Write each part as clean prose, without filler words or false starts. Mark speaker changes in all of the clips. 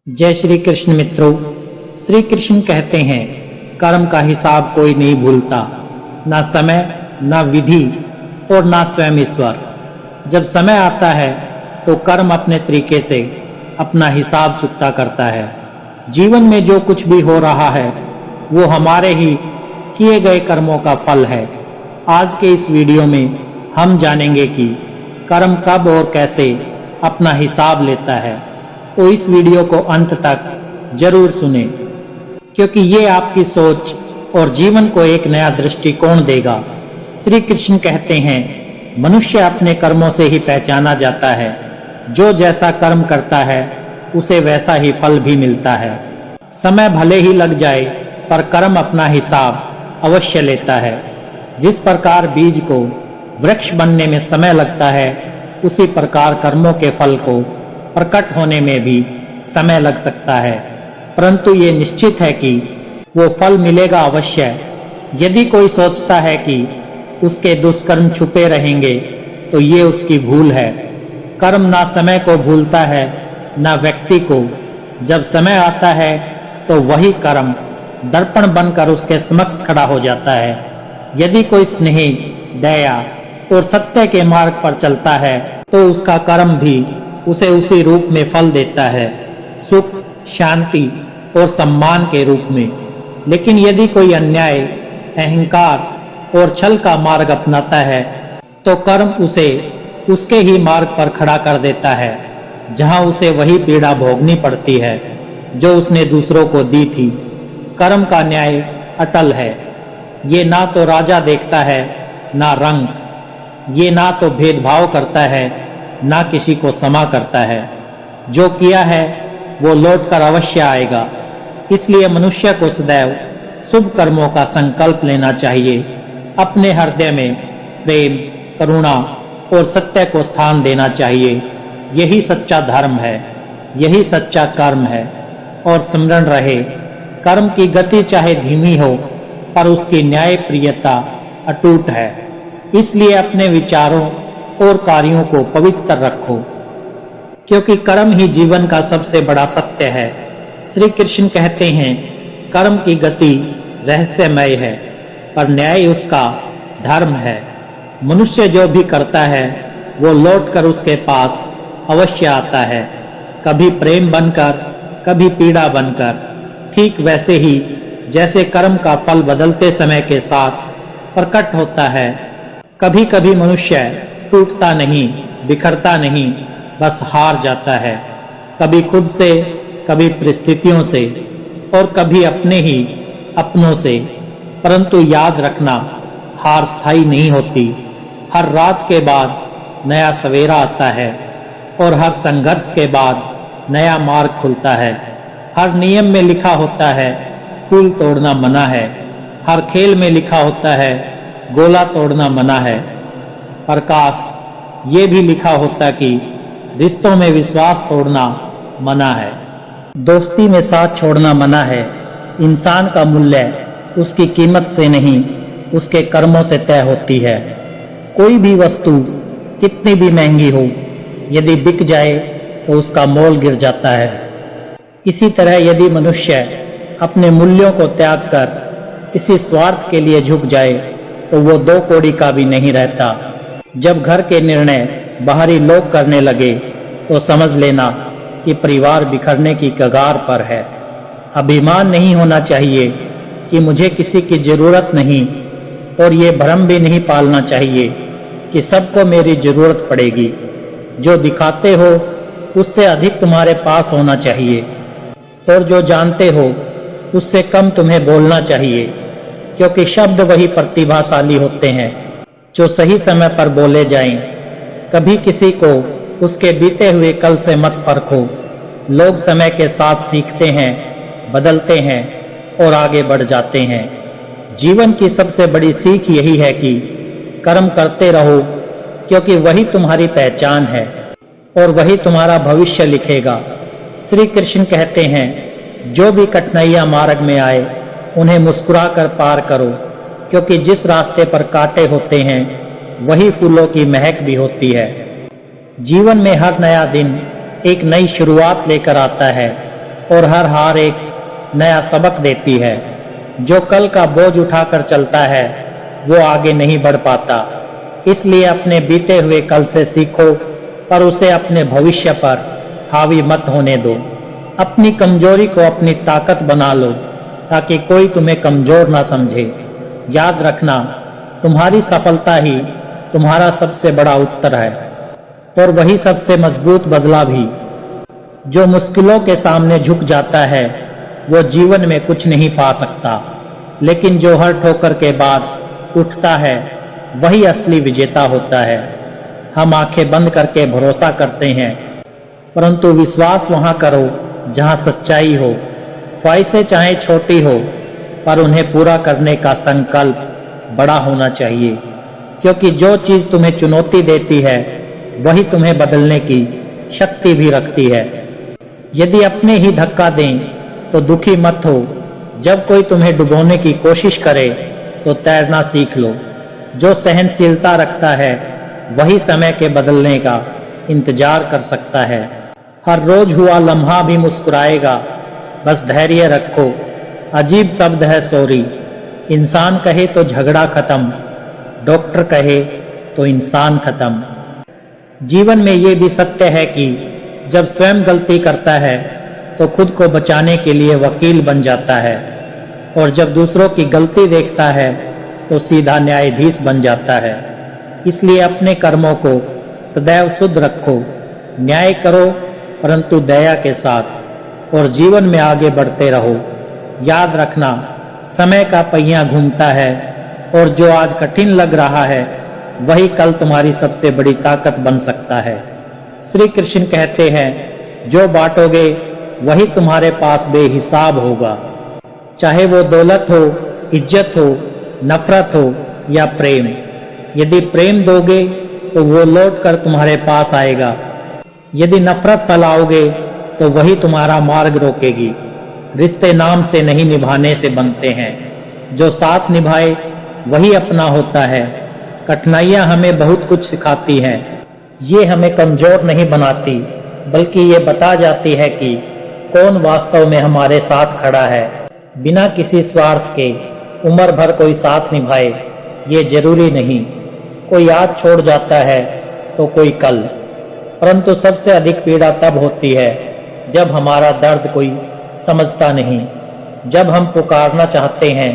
Speaker 1: जय श्री कृष्ण मित्रों। श्री कृष्ण कहते हैं कर्म का हिसाब कोई नहीं भूलता, ना समय, ना विधि और ना स्वयं ईश्वर। जब समय आता है तो कर्म अपने तरीके से अपना हिसाब चुकता करता है। जीवन में जो कुछ भी हो रहा है वो हमारे ही किए गए कर्मों का फल है। आज के इस वीडियो में हम जानेंगे कि कर्म कब और कैसे अपना हिसाब लेता है, तो इस वीडियो को अंत तक जरूर सुने, क्योंकि ये आपकी सोच और जीवन को एक नया दृष्टिकोण देगा। श्री कृष्ण कहते हैं मनुष्य अपने कर्मों से ही पहचाना जाता है। जो जैसा कर्म करता है उसे वैसा ही फल भी मिलता है। समय भले ही लग जाए पर कर्म अपना हिसाब अवश्य लेता है। जिस प्रकार बीज को वृक्ष बनने में समय लगता है, उसी प्रकार कर्मों के फल को प्रकट होने में भी समय लग सकता है, परंतु ये निश्चित है कि वो फल मिलेगा अवश्य। यदि कोई सोचता है कि उसके दुष्कर्म छुपे रहेंगे तो ये उसकी भूल है। कर्म ना समय को भूलता है ना व्यक्ति को। जब समय आता है तो वही कर्म दर्पण बनकर उसके समक्ष खड़ा हो जाता है। यदि कोई स्नेह, दया और सत्य के मार्ग पर चलता है तो उसका कर्म भी उसे उसी रूप में फल देता है, सुख, शांति और सम्मान के रूप में। लेकिन यदि कोई अन्याय, अहंकार और छल का मार्ग अपनाता है तो कर्म उसे उसके ही मार्ग पर खड़ा कर देता है, जहां उसे वही पीड़ा भोगनी पड़ती है जो उसने दूसरों को दी थी। कर्म का न्याय अटल है। ये ना तो राजा देखता है ना रंग, ये ना तो भेदभाव करता है ना किसी को क्षमा करता है। जो किया है वो लौट कर अवश्य आएगा। इसलिए मनुष्य को सदैव शुभ कर्मों का संकल्प लेना चाहिए। अपने हृदय में प्रेम, करुणा और सत्य को स्थान देना चाहिए। यही सच्चा धर्म है, यही सच्चा कर्म है। और स्मरण रहे, कर्म की गति चाहे धीमी हो पर उसकी न्याय प्रियता अटूट है। इसलिए अपने विचारों और कार्यों को पवित्र रखो, क्योंकि कर्म ही जीवन का सबसे बड़ा सत्य है। श्री कृष्ण कहते हैं कर्म की गति रहस्यमय है पर न्याय उसका धर्म है। मनुष्य जो भी करता है वो लौटकर उसके पास अवश्य आता है, कभी प्रेम बनकर, कभी पीड़ा बनकर। ठीक वैसे ही जैसे कर्म का फल बदलते समय के साथ प्रकट होता है। कभी कभी मनुष्य टूटता नहीं, बिखरता नहीं, बस हार जाता है, कभी खुद से, कभी परिस्थितियों से और कभी अपने ही अपनों से। परंतु याद रखना, हार स्थायी नहीं होती। हर रात के बाद नया सवेरा आता है और हर संघर्ष के बाद नया मार्ग खुलता है। हर नियम में लिखा होता है फूल तोड़ना मना है। हर खेल में लिखा होता है गोला तोड़ना मना है। प्रकाश ये भी लिखा होता कि रिश्तों में विश्वास तोड़ना मना है, दोस्ती में साथ छोड़ना मना है। इंसान का मूल्य उसकी कीमत से नहीं, उसके कर्मों से तय होती है। कोई भी वस्तु कितनी भी महंगी हो, यदि बिक जाए तो उसका मोल गिर जाता है। इसी तरह यदि मनुष्य अपने मूल्यों को त्याग कर किसी स्वार्थ के लिए झुक जाए तो वो दो कौड़ी का भी नहीं रहता। जब घर के निर्णय बाहरी लोग करने लगे तो समझ लेना कि परिवार बिखरने की कगार पर है। अभिमान नहीं होना चाहिए कि मुझे किसी की जरूरत नहीं, और ये भ्रम भी नहीं पालना चाहिए कि सबको मेरी जरूरत पड़ेगी। जो दिखाते हो उससे अधिक तुम्हारे पास होना चाहिए, और जो जानते हो उससे कम तुम्हें बोलना चाहिए, क्योंकि शब्द वही प्रतिभाशाली होते हैं जो सही समय पर बोले जाएं। कभी किसी को उसके बीते हुए कल से मत परखो। लोग समय के साथ सीखते हैं, बदलते हैं और आगे बढ़ जाते हैं। जीवन की सबसे बड़ी सीख यही है कि कर्म करते रहो, क्योंकि वही तुम्हारी पहचान है और वही तुम्हारा भविष्य लिखेगा। श्री कृष्ण कहते हैं जो भी कठिनाइयां मार्ग में आए उन्हें मुस्कुराकर पार करो, क्योंकि जिस रास्ते पर कांटे होते हैं वही फूलों की महक भी होती है। जीवन में हर नया दिन एक नई शुरुआत लेकर आता है। और हर हार एक नया सबक देती है। जो कल का बोझ उठाकर चलता है वो आगे नहीं बढ़ पाता। इसलिए अपने बीते हुए कल से सीखो, पर उसे अपने भविष्य पर हावी मत होने दो। अपनी कमजोरी को अपनी ताकत बना लो ताकि कोई तुम्हें कमजोर ना समझे। याद रखना, तुम्हारी सफलता ही तुम्हारा सबसे बड़ा उत्तर है और वही सबसे मजबूत बदला भी। जो मुश्किलों के सामने झुक जाता है वो जीवन में कुछ नहीं पा सकता, लेकिन जो हर ठोकर के बाद उठता है वही असली विजेता होता है। हम आंखें बंद करके भरोसा करते हैं, परंतु विश्वास वहां करो जहां सच्चाई हो। ख्वाहिशें चाहे छोटी हो, पर उन्हें पूरा करने का संकल्प बड़ा होना चाहिए, क्योंकि जो चीज तुम्हें चुनौती देती है वही तुम्हें बदलने की शक्ति भी रखती है। यदि अपने ही धक्का दें तो दुखी मत हो। जब कोई तुम्हें डुबोने की कोशिश करे तो तैरना सीख लो। जो सहनशीलता रखता है वही समय के बदलने का इंतजार कर सकता है। हर रोज हुआ लम्हा भी मुस्कुराएगा, बस धैर्य रखो। अजीब शब्द है सॉरी। इंसान कहे तो झगड़ा खत्म, डॉक्टर कहे तो इंसान खत्म। जीवन में ये भी सत्य है कि जब स्वयं गलती करता है तो खुद को बचाने के लिए वकील बन जाता है, और जब दूसरों की गलती देखता है तो सीधा न्यायाधीश बन जाता है। इसलिए अपने कर्मों को सदैव शुद्ध रखो, न्याय करो परंतु दया के साथ, और जीवन में आगे बढ़ते रहो। याद रखना, समय का पहिया घूमता है और जो आज कठिन लग रहा है वही कल तुम्हारी सबसे बड़ी ताकत बन सकता है। श्री कृष्ण कहते हैं, जो बांटोगे वही तुम्हारे पास बेहिसाब होगा, चाहे वो दौलत हो, इज्जत हो, नफरत हो या प्रेम। यदि प्रेम दोगे तो वो लौट कर तुम्हारे पास आएगा। यदि नफरत फैलाओगे तो वही तुम्हारा मार्ग रोकेगी। रिश्ते नाम से नहीं निभाने से बनते हैं। जो साथ निभाए वही अपना होता है। कठिनाइयां हमें बहुत कुछ सिखाती हैं। ये हमें कमजोर नहीं बनाती, बल्कि ये बता जाती है कि कौन वास्तव में हमारे साथ खड़ा है। बिना किसी स्वार्थ के उम्र भर कोई साथ निभाए ये जरूरी नहीं। कोई आज छोड़ जाता है तो कोई कल, परंतु सबसे अधिक पीड़ा तब होती है जब हमारा दर्द कोई समझता नहीं। जब हम पुकारना चाहते हैं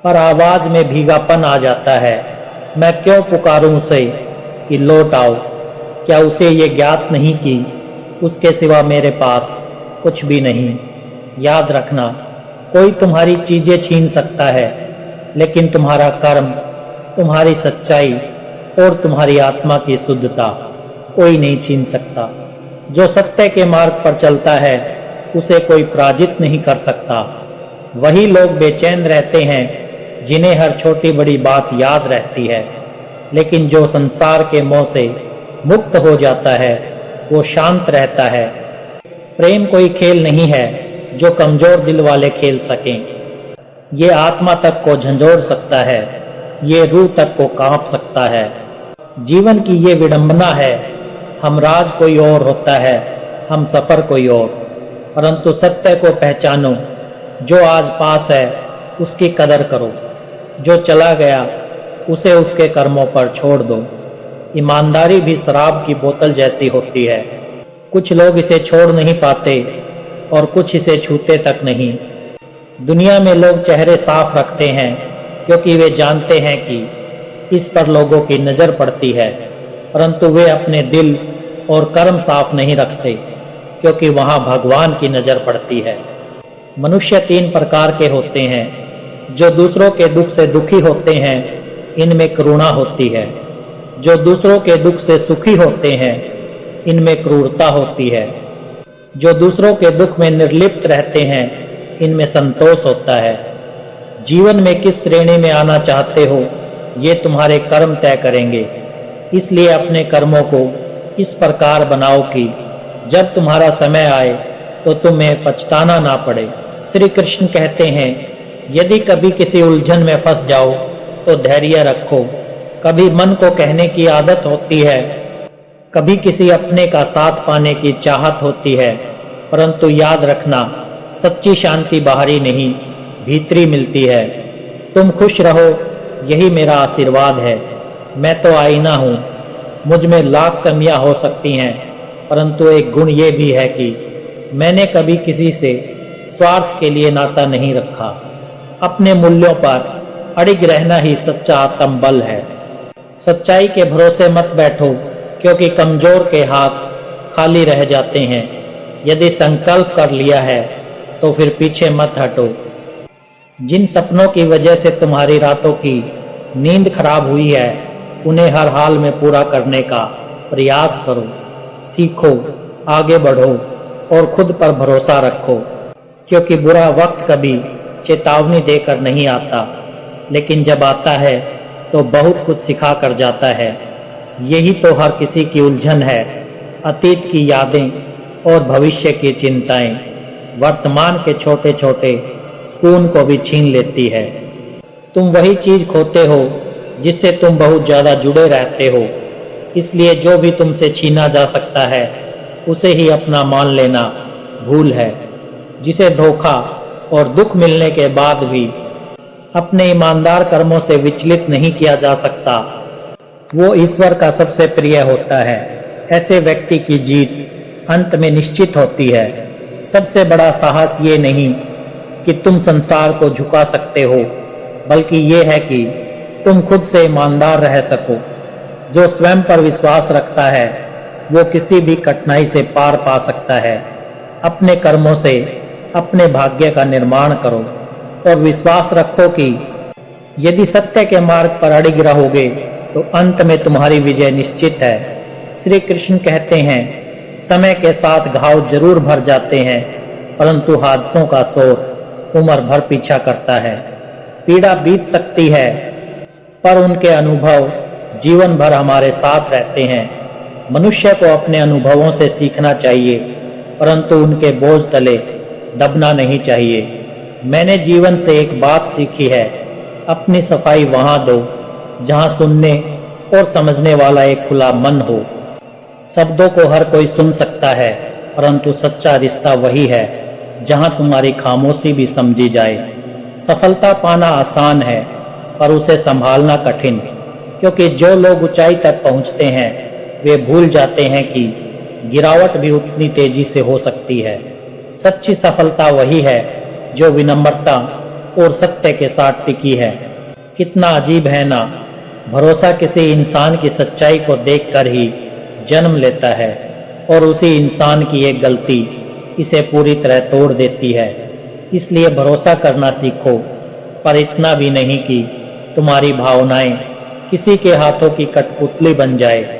Speaker 1: पर आवाज में भीगापन आ जाता है। मैं क्यों पुकारूं उसे कि लौट आओ? क्या उसे ये ज्ञात नहीं कि उसके सिवा मेरे पास कुछ भी नहीं? याद रखना, कोई तुम्हारी चीजें छीन सकता है, लेकिन तुम्हारा कर्म, तुम्हारी सच्चाई और तुम्हारी आत्मा की शुद्धता कोई नहीं छीन सकता। जो सत्य के मार्ग पर चलता है उसे कोई पराजित नहीं कर सकता। वही लोग बेचैन रहते हैं जिन्हें हर छोटी बड़ी बात याद रहती है, लेकिन जो संसार के मोह से मुक्त हो जाता है वो शांत रहता है। प्रेम कोई खेल नहीं है जो कमजोर दिल वाले खेल सकें। ये आत्मा तक को झंझोड़ सकता है, ये रूह तक को कांप सकता है। जीवन की ये विडंबना है, हम राज कोई और होता है, हम सफर कोई और। परंतु सत्य को पहचानो, जो आज पास है उसकी कदर करो, जो चला गया उसे उसके कर्मों पर छोड़ दो। ईमानदारी भी शराब की बोतल जैसी होती है, कुछ लोग इसे छोड़ नहीं पाते और कुछ इसे छूते तक नहीं। दुनिया में लोग चेहरे साफ रखते हैं क्योंकि वे जानते हैं कि इस पर लोगों की नजर पड़ती है, परंतु वे अपने दिल और कर्म साफ नहीं रखते क्योंकि वहां भगवान की नजर पड़ती है। मनुष्य 3 प्रकार के होते हैं। जो दूसरों के दुख से दुखी होते हैं, इनमें करुणा होती है। जो दूसरों के दुख से सुखी होते हैं, इनमें क्रूरता होती है। जो दूसरों के दुख में निर्लिप्त रहते हैं, इनमें संतोष होता है। जीवन में किस श्रेणी में आना चाहते हो ये तुम्हारे कर्म तय करेंगे। इसलिए अपने कर्मों को इस प्रकार बनाओ कि जब तुम्हारा समय आए तो तुम्हें पछताना ना पड़े। श्री कृष्ण कहते हैं, यदि कभी किसी उलझन में फंस जाओ तो धैर्य रखो। कभी मन को कहने की आदत होती है, कभी किसी अपने का साथ पाने की चाहत होती है, परंतु याद रखना सच्ची शांति बाहरी नहीं भीतरी मिलती है। तुम खुश रहो, यही मेरा आशीर्वाद है। मैं तो आईना हूँ, मुझ में लाख कमियां हो सकती हैं, परंतु एक गुण ये भी है कि मैंने कभी किसी से स्वार्थ के लिए नाता नहीं रखा। अपने मूल्यों पर अड़िग रहना ही सच्चा आत्मबल है। सच्चाई के भरोसे मत बैठो, क्योंकि कमजोर के हाथ खाली रह जाते हैं। यदि संकल्प कर लिया है तो फिर पीछे मत हटो। जिन सपनों की वजह से तुम्हारी रातों की नींद खराब हुई है, उन्हें हर हाल में पूरा करने का प्रयास करो। सीखो, आगे बढ़ो और खुद पर भरोसा रखो, क्योंकि बुरा वक्त कभी चेतावनी देकर नहीं आता, लेकिन जब आता है तो बहुत कुछ सिखा कर जाता है। यही तो हर किसी की उलझन है। अतीत की यादें और भविष्य की चिंताएं वर्तमान के छोटे छोटे सुकून को भी छीन लेती है। तुम वही चीज खोते हो जिससे तुम बहुत ज्यादा जुड़े रहते हो। इसलिए जो भी तुमसे छीना जा सकता है उसे ही अपना मान लेना भूल है। जिसे धोखा और दुख मिलने के बाद भी अपने ईमानदार कर्मों से विचलित नहीं किया जा सकता, वो ईश्वर का सबसे प्रिय होता है। ऐसे व्यक्ति की जीत अंत में निश्चित होती है। सबसे बड़ा साहस ये नहीं कि तुम संसार को झुका सकते हो, बल्कि ये है कि तुम खुद से ईमानदार रह सको। जो स्वयं पर विश्वास रखता है वो किसी भी कठिनाई से पार पा सकता है। अपने कर्मों से अपने भाग्य का निर्माण करो और विश्वास रखो कि यदि सत्य के मार्ग पर अड़िग रहोगे तो अंत में तुम्हारी विजय निश्चित है। श्री कृष्ण कहते हैं, समय के साथ घाव जरूर भर जाते हैं, परंतु हादसों का शोर उम्र भर पीछा करता है। पीड़ा बीत सकती है, पर उनके अनुभव जीवन भर हमारे साथ रहते हैं। मनुष्य को अपने अनुभवों से सीखना चाहिए, परंतु उनके बोझ तले दबना नहीं चाहिए। मैंने जीवन से एक बात सीखी है, अपनी सफाई वहां दो जहां सुनने और समझने वाला एक खुला मन हो। शब्दों को हर कोई सुन सकता है, परंतु सच्चा रिश्ता वही है जहां तुम्हारी खामोशी भी समझी जाए। सफलता पाना आसान है, पर उसे संभालना कठिन, क्योंकि जो लोग ऊंचाई तक पहुंचते हैं वे भूल जाते हैं कि गिरावट भी उतनी तेजी से हो सकती है। सच्ची सफलता वही है जो विनम्रता और सत्य के साथ टिकी है। कितना अजीब है ना, भरोसा किसी इंसान की सच्चाई को देखकर ही जन्म लेता है और उसी इंसान की एक गलती इसे पूरी तरह तोड़ देती है। इसलिए भरोसा करना सीखो, पर इतना भी नहीं कि तुम्हारी भावनाएं किसी के हाथों की कठपुतली बन जाए।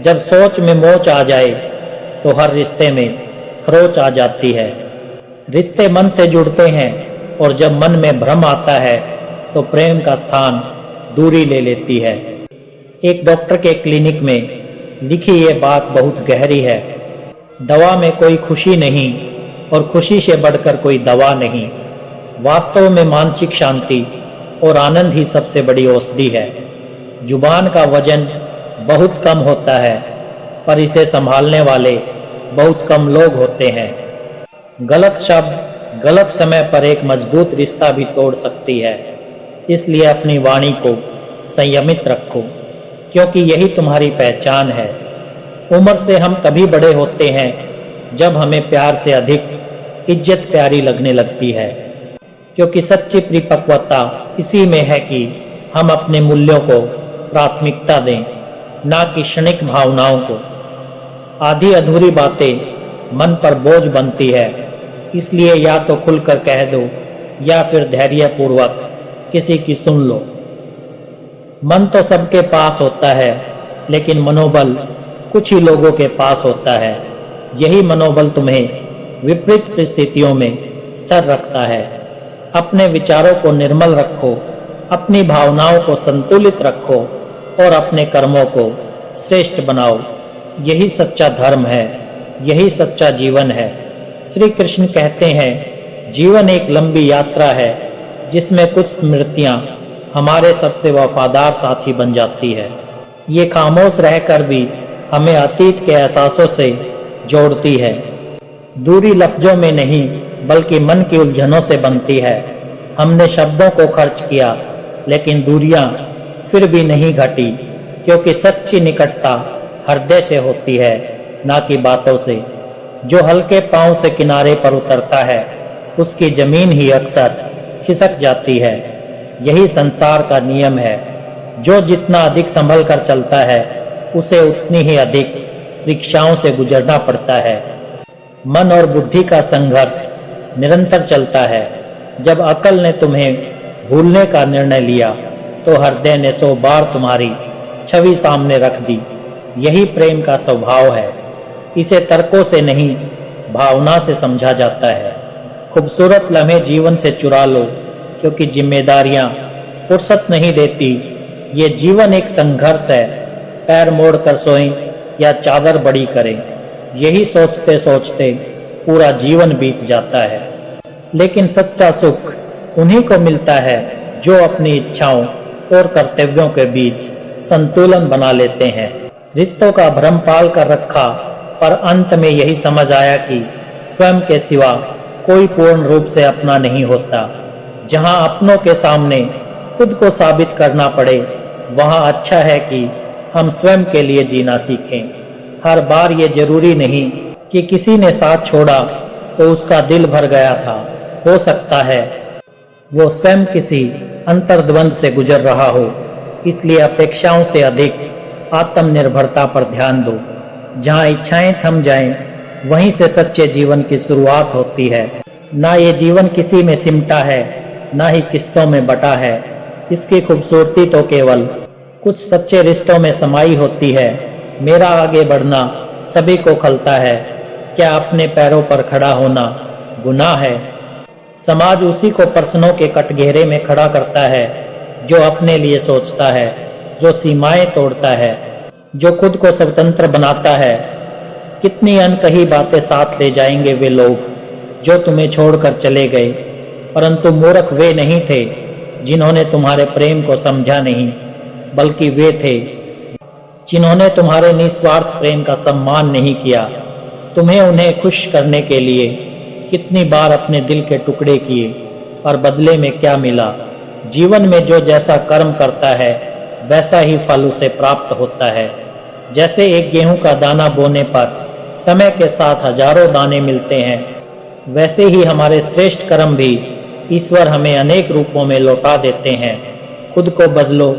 Speaker 1: जब सोच में मोच आ जाए तो हर रिश्ते में खरोच आ जाती है। रिश्ते मन से जुड़ते हैं, और जब मन में भ्रम आता है तो प्रेम का स्थान दूरी ले लेती है। एक डॉक्टर के क्लिनिक में लिखी ये बात बहुत गहरी है। दवा में कोई खुशी नहीं और खुशी से बढ़कर कोई दवा नहीं। वास्तव में मानसिक शांति और आनंद ही सबसे बड़ी औषधि है। जुबान का वजन बहुत कम होता है, पर इसे संभालने वाले बहुत कम लोग होते हैं। गलत शब्द गलत समय पर एक मजबूत रिश्ता भी तोड़ सकती है। इसलिए अपनी वाणी को संयमित रखो, क्योंकि यही तुम्हारी पहचान है। उम्र से हम तभी बड़े होते हैं जब हमें प्यार से अधिक इज्जत प्यारी लगने लगती है, क्योंकि सच्ची परिपक्वता इसी में है कि हम अपने मूल्यों को प्राथमिकता दें, ना कि क्षणिक भावनाओं को। आधी अधूरी बातें मन पर बोझ बनती है, इसलिए या तो खुलकर कह दो या फिर धैर्यपूर्वक किसी की सुन लो। मन तो सबके पास होता है, लेकिन मनोबल कुछ ही लोगों के पास होता है। यही मनोबल तुम्हें विपरीत परिस्थितियों में स्थिर रखता है। अपने विचारों को निर्मल रखो, अपनी भावनाओं को संतुलित रखो और अपने कर्मों को श्रेष्ठ बनाओ। यही सच्चा धर्म है, यही सच्चा जीवन है। श्री कृष्ण कहते हैं, जीवन एक लंबी यात्रा है जिसमें कुछ स्मृतियां हमारे सबसे वफादार साथी बन जाती है। ये खामोश रहकर भी हमें अतीत के एहसासों से जोड़ती है। दूरी लफ्जों में नहीं बल्कि मन की उलझनों से बनती है। हमने शब्दों को खर्च किया, लेकिन दूरियां फिर भी नहीं घटी, क्योंकि सच्ची निकटता हृदय से होती है, ना कि बातों से। जो हल्के पांव से किनारे पर उतरता है, उसकी जमीन ही अक्सर खिसक जाती है। यही संसार का नियम है। जो जितना अधिक संभल कर चलता है, उसे उतनी ही अधिक परीक्षाओं से गुजरना पड़ता है। मन और बुद्धि का संघर्ष निरंतर चलता है। जब अकल ने तुम्हें भूलने का निर्णय लिया, तो हृदय ने 100 बार तुम्हारी छवि सामने रख दी। यही प्रेम का स्वभाव है। इसे तर्कों से नहीं, भावना से समझा जाता है। खूबसूरत लम्हे जीवन से चुरा लो, क्योंकि जिम्मेदारियां फुर्सत नहीं देती। ये जीवन एक संघर्ष है। पैर मोड़ कर सोएं या चादर बड़ी करें, यही सोचते सोचते पूरा जीवन बीत जाता है। लेकिन सच्चा सुख उन्हीं को मिलता है जो अपनी इच्छाओं और कर्तव्यों के बीच संतुलन बना लेते हैं। रिश्तों का भ्रम पाल कर रखा, पर अंत में यही समझ आया कि स्वयं के सिवा कोई पूर्ण रूप से अपना नहीं होता। जहां अपनों के सामने खुद को साबित करना पड़े, वहां अच्छा है कि हम स्वयं के लिए जीना सीखें। हर बार ये जरूरी नहीं कि किसी ने साथ छोड़ा तो उसका दिल भर गया था। हो सकता है वो स्वयं किसी अंतर्द्वंद से गुजर रहा हो। इसलिए अपेक्षाओं से अधिक आत्मनिर्भरता पर ध्यान दो। जहां इच्छाएं थम जाएं, वहीं से सच्चे जीवन की शुरुआत होती है। ना ये जीवन किसी में सिमटा है, ना ही किस्तों में बटा है। इसकी खूबसूरती तो केवल कुछ सच्चे रिश्तों में समाई होती है। मेरा आगे बढ़ना सभी को खलता है। क्या अपने पैरों पर खड़ा होना गुनाह है? समाज उसी को प्रश्नों के कटघरे में खड़ा करता है जो अपने लिए सोचता है, जो सीमाएं तोड़ता है, जो खुद को स्वतंत्र बनाता है। कितनी अनकही बातें साथ ले जाएंगे वे लोग जो तुम्हें छोड़कर चले गए, परंतु मूर्ख वे नहीं थे जिन्होंने तुम्हारे प्रेम को समझा नहीं, बल्कि वे थे जिन्होंने तुम्हारे निस्वार्थ प्रेम का सम्मान नहीं किया। तुम्हें उन्हें खुश करने के लिए कितनी बार अपने दिल के टुकड़े किए, और बदले में क्या मिला? जीवन में जो जैसा कर्म करता है, वैसा ही फल उसे प्राप्त होता है। जैसे एक गेहूं का दाना बोने पर समय के साथ हजारों दाने मिलते हैं, वैसे ही हमारे श्रेष्ठ कर्म भी ईश्वर हमें अनेक रूपों में लौटा देते हैं। खुद को बदलो,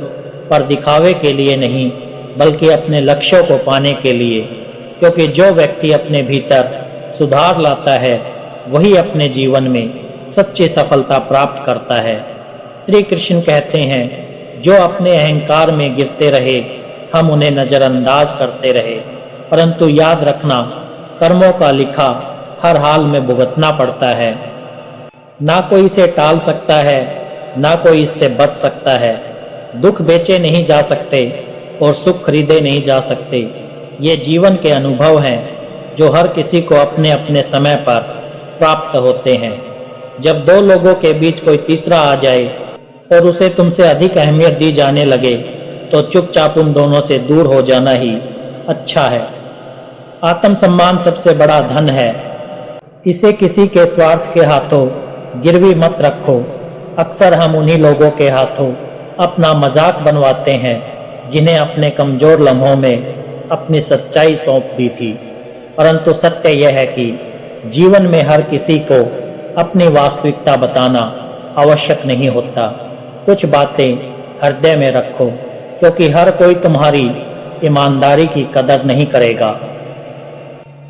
Speaker 1: पर दिखावे के लिए नहीं, बल्कि अपने लक्ष्यों को पाने के लिए। क्योंकि जो व्यक्ति अपने भीतर सुधार लाता है, वही अपने जीवन में सच्ची सफलता प्राप्त करता है। श्री कृष्ण कहते हैं, जो अपने अहंकार में गिरते रहे, हम उन्हें नजरअंदाज करते रहे। परंतु याद रखना, कर्मों का लिखा हर हाल में भुगतना पड़ता है। ना कोई इसे टाल सकता है, ना कोई इससे बच सकता है। दुख बेचे नहीं जा सकते और सुख खरीदे नहीं जा सकते। ये जीवन के अनुभव हैं जो हर किसी को अपने अपने समय पर प्राप्त होते हैं। जब दो लोगों के बीच कोई तीसरा आ जाए और उसे तुमसे अधिक अहमियत दी जाने लगे, तो चुपचाप उन दोनों से दूर हो जाना ही अच्छा है। आत्मसम्मान सबसे बड़ा धन है। इसे किसी के स्वार्थ के हाथों गिरवी मत रखो। अक्सर हम उन्हीं लोगों के हाथों अपना मजाक बनवाते हैं जिन्हें अपने कमजोर लम्हों में अपनी सच्चाई सौंप दी थी। परंतु सत्य यह है कि जीवन में हर किसी को अपनी वास्तविकता बताना आवश्यक नहीं होता। कुछ बातें हृदय में रखो, क्योंकि हर कोई तुम्हारी ईमानदारी की कदर नहीं करेगा।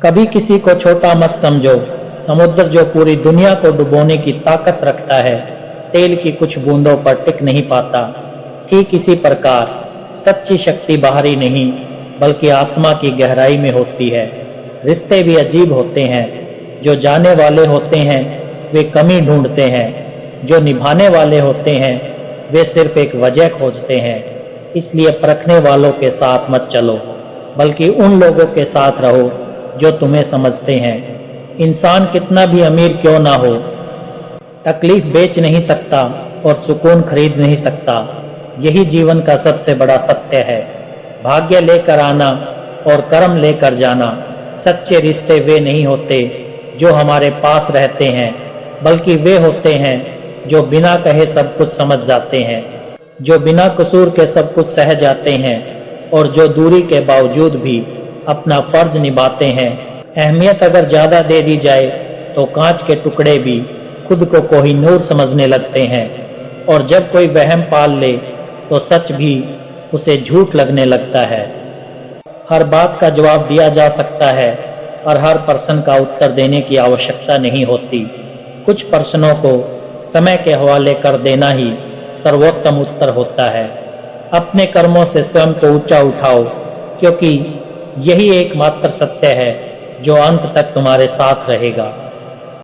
Speaker 1: कभी किसी को छोटा मत समझो। समुद्र जो पूरी दुनिया को डुबोने की ताकत रखता है, तेल की कुछ बूंदों पर टिक नहीं पाता। ठीक इसी प्रकार सच्ची शक्ति बाहरी नहीं, बल्कि आत्मा की गहराई में होती है। रिश्ते भी अजीब होते हैं। जो जाने वाले होते हैं वे कमी ढूंढते हैं, जो निभाने वाले होते हैं वे सिर्फ एक वजह खोजते हैं। इसलिए परखने वालों के साथ मत चलो, बल्कि उन लोगों के साथ रहो जो तुम्हें समझते हैं। इंसान कितना भी अमीर क्यों ना हो, तकलीफ बेच नहीं सकता और सुकून खरीद नहीं सकता। यही जीवन का सबसे बड़ा सत्य है। भाग्य लेकर आना और कर्म लेकर जाना। सच्चे रिश्ते वे नहीं होते जो हमारे पास रहते हैं, बल्कि वे होते हैं जो बिना कहे सब कुछ समझ जाते हैं, जो बिना कसूर के सब कुछ सह जाते हैं और जो दूरी के बावजूद भी अपना फर्ज निभाते हैं। अहमियत अगर ज्यादा दे दी जाए तो कांच के टुकड़े भी खुद को कोहिनूर समझने लगते हैं, और जब कोई वहम पाल ले तो सच भी उसे झूठ लगने लगता है। हर बात का जवाब दिया जा सकता है और हर प्रश्न का उत्तर देने की आवश्यकता नहीं होती। कुछ प्रश्नों को समय के हवाले कर देना ही सर्वोत्तम उत्तर होता है। अपने कर्मों से स्वयं को ऊंचा उठाओ, क्योंकि यही एकमात्र सत्य है जो अंत तक तुम्हारे साथ रहेगा।